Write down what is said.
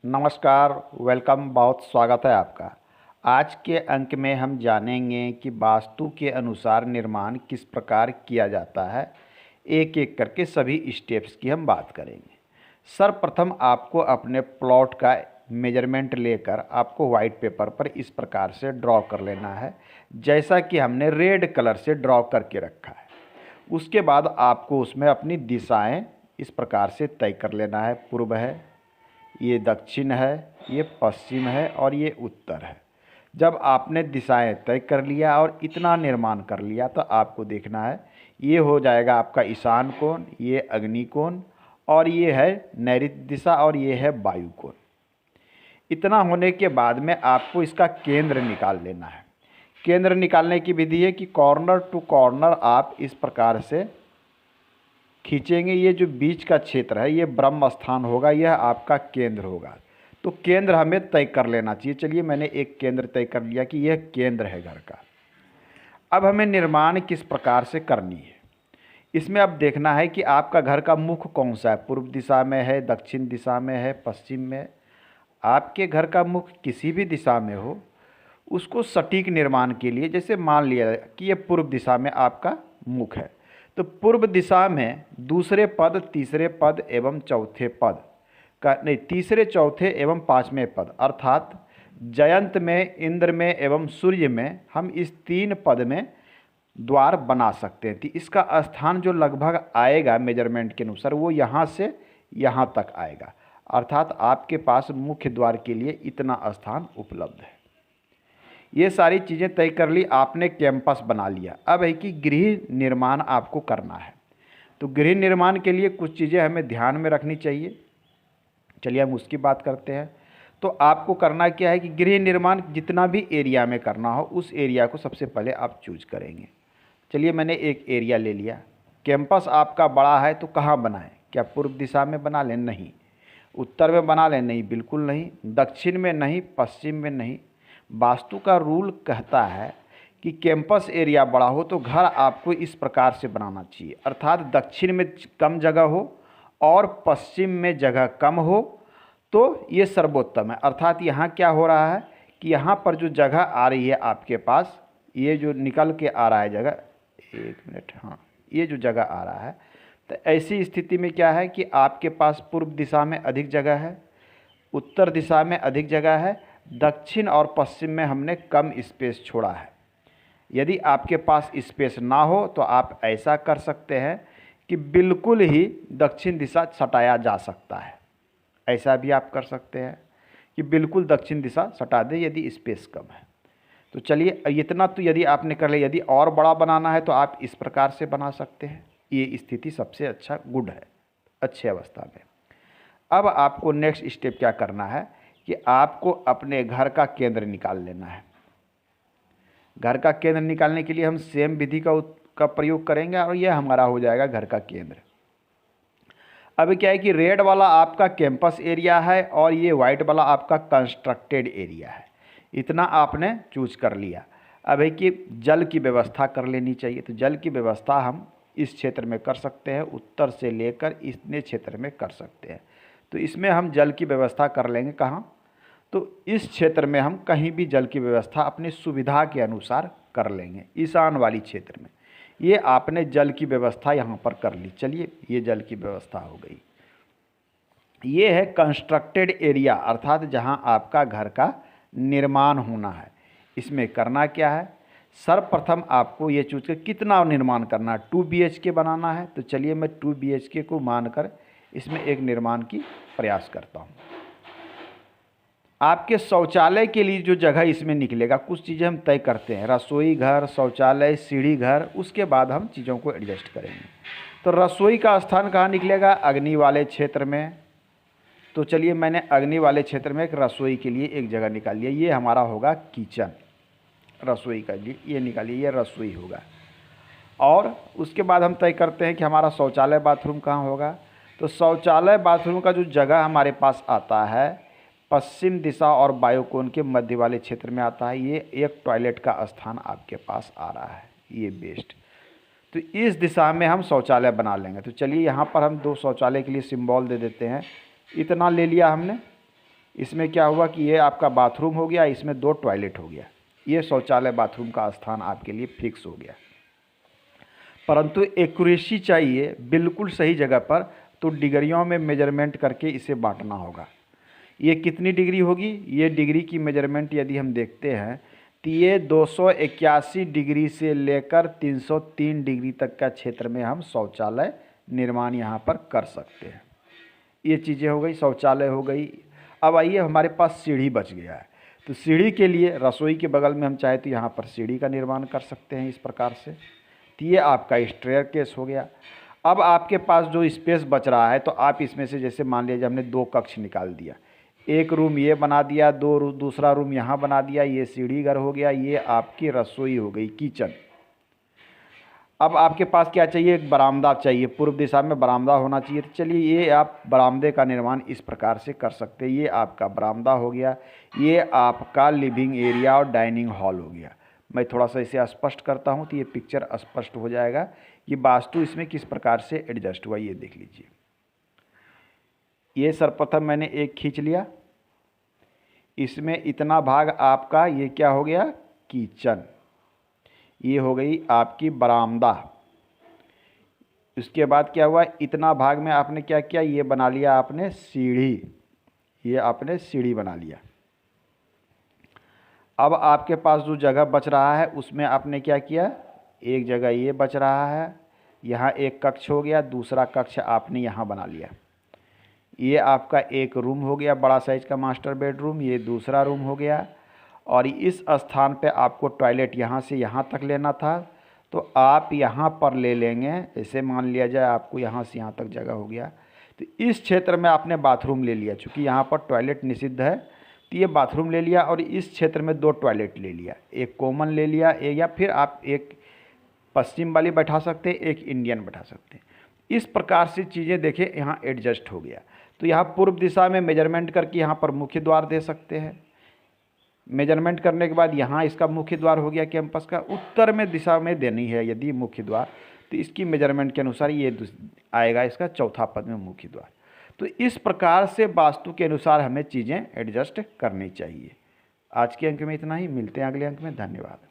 नमस्कार, वेलकम, बहुत स्वागत है आपका। आज के अंक में हम जानेंगे कि वास्तु के अनुसार निर्माण किस प्रकार किया जाता है। एक एक करके सभी स्टेप्स की हम बात करेंगे। सर्वप्रथम आपको अपने प्लॉट का मेजरमेंट लेकर आपको वाइट पेपर पर इस प्रकार से ड्रॉ कर लेना है, जैसा कि हमने रेड कलर से ड्रॉ करके रखा है। उसके बाद आपको उसमें अपनी दिशाएं इस प्रकार से तय कर लेना है। पूर्व है, ये दक्षिण है, ये पश्चिम है और ये उत्तर है। जब आपने दिशाएं तय कर लिया और इतना निर्माण कर लिया तो आपको देखना है ये हो जाएगा आपका ईशान कोण, ये अग्नि कोण और ये है नैऋत्य दिशा और ये है वायु कोण। इतना होने के बाद में आपको इसका केंद्र निकाल लेना है। केंद्र निकालने की विधि है कि कॉर्नर टू कॉर्नर आप इस प्रकार से खींचेंगे। ये जो बीच का क्षेत्र है ये ब्रह्म स्थान होगा, यह आपका केंद्र होगा। तो केंद्र हमें तय कर लेना चाहिए। चलिए मैंने एक केंद्र तय कर लिया कि यह केंद्र है घर का। अब हमें निर्माण किस प्रकार से करनी है, इसमें अब देखना है कि आपका घर का मुख कौन सा है, पूर्व दिशा में है, दक्षिण दिशा में है, पश्चिम में। आपके घर का मुख किसी भी दिशा में हो, उसको सटीक निर्माण के लिए जैसे मान लिया कि ये पूर्व दिशा में आपका मुख है, तो पूर्व दिशा में दूसरे पद, तीसरे पद एवं चौथे पद का नहीं, तीसरे, चौथे एवं पाँचवें पद अर्थात जयंत में, इंद्र में एवं सूर्य में हम इस तीन पद में द्वार बना सकते हैं। तो इसका स्थान जो लगभग आएगा मेजरमेंट के अनुसार वो यहाँ से यहाँ तक आएगा, अर्थात आपके पास मुख्य द्वार के लिए इतना स्थान उपलब्ध है। ये सारी चीज़ें तय कर ली आपने, कैंपस बना लिया। अब है कि गृह निर्माण आपको करना है। तो गृह निर्माण के लिए कुछ चीज़ें हमें ध्यान में रखनी चाहिए। चलिए हम उसकी बात करते हैं। तो आपको करना क्या है कि गृह निर्माण जितना भी एरिया में करना हो उस एरिया को सबसे पहले आप चूज करेंगे। चलिए मैंने एक एरिया ले लिया। कैंपस आपका बड़ा है तो कहाँ बनाएं? क्या पूर्व दिशा में बना लें? नहीं। उत्तर में बना लें? नहीं, बिल्कुल नहीं। दक्षिण में नहीं, पश्चिम में नहीं। वास्तु का रूल कहता है कि कैंपस एरिया बड़ा हो तो घर आपको इस प्रकार से बनाना चाहिए, अर्थात दक्षिण में कम जगह हो और पश्चिम में जगह कम हो तो ये सर्वोत्तम है। अर्थात यहाँ क्या हो रहा है कि यहाँ पर जो जगह आ रही है आपके पास, ये जो निकल के आ रहा है जगह, एक मिनट, हाँ, ये जो जगह आ रहा है, तो ऐसी स्थिति में क्या है कि आपके पास पूर्व दिशा में अधिक जगह है, उत्तर दिशा में अधिक जगह है, दक्षिण और पश्चिम में हमने कम स्पेस छोड़ा है। यदि आपके पास स्पेस ना हो तो आप ऐसा कर सकते हैं कि बिल्कुल ही दक्षिण दिशा सटाया जा सकता है। ऐसा भी आप कर सकते हैं कि बिल्कुल दक्षिण दिशा सटा दें यदि स्पेस कम है। तो चलिए इतना तो यदि आपने कर लिया, यदि और बड़ा बनाना है तो आप इस प्रकार से बना सकते हैं। ये स्थिति सबसे अच्छा गुड है, अच्छी अवस्था में। अब आपको नेक्स्ट स्टेप क्या करना है कि आपको अपने घर का केंद्र निकाल लेना है। घर का केंद्र निकालने के लिए हम सेम विधि का प्रयोग करेंगे और यह हमारा हो जाएगा घर का केंद्र। अब क्या है कि रेड वाला आपका कैंपस एरिया है और ये वाइट वाला आपका कंस्ट्रक्टेड एरिया है। इतना आपने चूज कर लिया। अब है कि जल की व्यवस्था कर लेनी चाहिए। तो जल की व्यवस्था हम इस क्षेत्र में कर सकते हैं, उत्तर से लेकर इतने क्षेत्र में कर सकते हैं। तो इसमें हम जल की व्यवस्था कर लेंगे कहाँ? तो इस क्षेत्र में हम कहीं भी जल की व्यवस्था अपनी सुविधा के अनुसार कर लेंगे, ईशान वाली क्षेत्र में। ये आपने जल की व्यवस्था यहाँ पर कर ली। चलिए ये जल की व्यवस्था हो गई। ये है कंस्ट्रक्टेड एरिया, अर्थात जहाँ आपका घर का निर्माण होना है। इसमें करना क्या है? सर्वप्रथम आपको ये चूज कर कितना निर्माण करना है। 2 BHK बनाना है। तो चलिए मैं 2 BHK को मानकर इसमें एक निर्माण की प्रयास करता हूँ। आपके शौचालय के लिए जो जगह इसमें निकलेगा, कुछ चीज़ें हम तय करते हैं, रसोई घर, शौचालय, सीढ़ी घर, उसके बाद हम चीज़ों को एडजस्ट करेंगे। तो रसोई का स्थान कहाँ निकलेगा? अग्नि वाले क्षेत्र में। तो चलिए मैंने अग्नि वाले क्षेत्र में एक रसोई के लिए एक जगह निकाल लिया। ये हमारा होगा किचन, रसोई का लिए ये निकालिए, ये रसोई होगा। और उसके बाद हम तय करते हैं कि हमारा शौचालय बाथरूम कहाँ होगा। तो शौचालय बाथरूम का जो जगह हमारे पास आता है पश्चिम दिशा और वायुकोण के मध्य वाले क्षेत्र में आता है। ये एक टॉयलेट का स्थान आपके पास आ रहा है, ये बेस्ट। तो इस दिशा में हम शौचालय बना लेंगे। तो चलिए यहाँ पर हम 2 शौचालय के लिए सिंबल दे देते हैं। इतना ले लिया हमने। इसमें क्या हुआ कि ये आपका बाथरूम हो गया, इसमें 2 टॉयलेट हो गया, ये शौचालय बाथरूम का स्थान आपके लिए फिक्स हो गया। परंतु एक्यूरेसी चाहिए बिल्कुल सही जगह पर, तो डिग्रियों में मेजरमेंट करके इसे बांटना होगा। ये कितनी डिग्री होगी, ये डिग्री की मेजरमेंट यदि हम देखते हैं तो ये 281 डिग्री से लेकर 303 डिग्री तक का क्षेत्र में हम शौचालय निर्माण यहाँ पर कर सकते हैं। ये चीज़ें हो गई, शौचालय हो गई। अब आइए, हमारे पास सीढ़ी बच गया है, तो सीढ़ी के लिए रसोई के बगल में हम चाहे तो यहाँ पर सीढ़ी का निर्माण कर सकते हैं इस प्रकार से। तो ये आपका स्टेयरकेस हो गया। अब आपके पास जो स्पेस बच रहा है, तो आप इसमें से जैसे मान लीजिए हमने 2 कक्ष निकाल दिया, एक रूम ये बना दिया, दूसरा रूम यहाँ बना दिया, ये सीढ़ी घर हो गया, ये आपकी रसोई हो गई, किचन। अब आपके पास क्या चाहिए, एक बरामदा चाहिए, पूर्व दिशा में बरामदा होना चाहिए। तो चलिए, ये आप बरामदे का निर्माण इस प्रकार से कर सकते हैं। ये आपका बरामदा हो गया, ये आपका लिविंग एरिया और डाइनिंग हॉल हो गया। मैं थोड़ा सा इसे स्पष्ट करता हूँ तो ये पिक्चर स्पष्ट हो जाएगा कि वास्तु इसमें किस प्रकार से एडजस्ट हुआ। ये देख लीजिए, ये सर्वप्रथम मैंने एक खींच लिया, इसमें इतना भाग आपका ये क्या हो गया, किचन। ये हो गई आपकी बरामदा। उसके बाद क्या हुआ, इतना भाग में आपने क्या किया, ये बना लिया आपने सीढ़ी, ये आपने सीढ़ी बना लिया। अब आपके पास जो जगह बच रहा है उसमें आपने क्या किया, एक जगह ये बच रहा है, यहाँ एक कक्ष हो गया, दूसरा कक्ष आपने यहाँ बना लिया। ये आपका एक रूम हो गया, बड़ा साइज का मास्टर बेडरूम, ये दूसरा रूम हो गया। और इस स्थान पे आपको टॉयलेट यहाँ से यहाँ तक लेना था, तो आप यहाँ पर ले लेंगे। ऐसे मान लिया जाए आपको यहाँ से यहाँ तक जगह हो गया, तो इस क्षेत्र में आपने बाथरूम ले लिया। चूँकि यहाँ पर टॉयलेट निषिद्ध है, तो ये बाथरूम ले लिया, और इस क्षेत्र में 2 टॉयलेट ले लिया, एक कॉमन ले लिया, या फिर आप एक पश्चिम वाली बैठा सकते हैं, एक इंडियन बैठा सकते हैं। इस प्रकार से चीज़ें देखिए यहाँ एडजस्ट हो गया। तो यहाँ पूर्व दिशा में मेजरमेंट करके यहाँ पर मुख्य द्वार दे सकते हैं। मेजरमेंट करने के बाद यहाँ इसका मुख्य द्वार हो गया कैंपस का। उत्तर में दिशा में देनी है यदि मुख्य द्वार, तो इसकी मेजरमेंट के अनुसार ये आएगा इसका चौथा पद में मुख्य द्वार। तो इस प्रकार से वास्तु के अनुसार हमें चीज़ें एडजस्ट करनी चाहिए। आज के अंक में इतना ही, मिलते हैं अगले अंक में। धन्यवाद।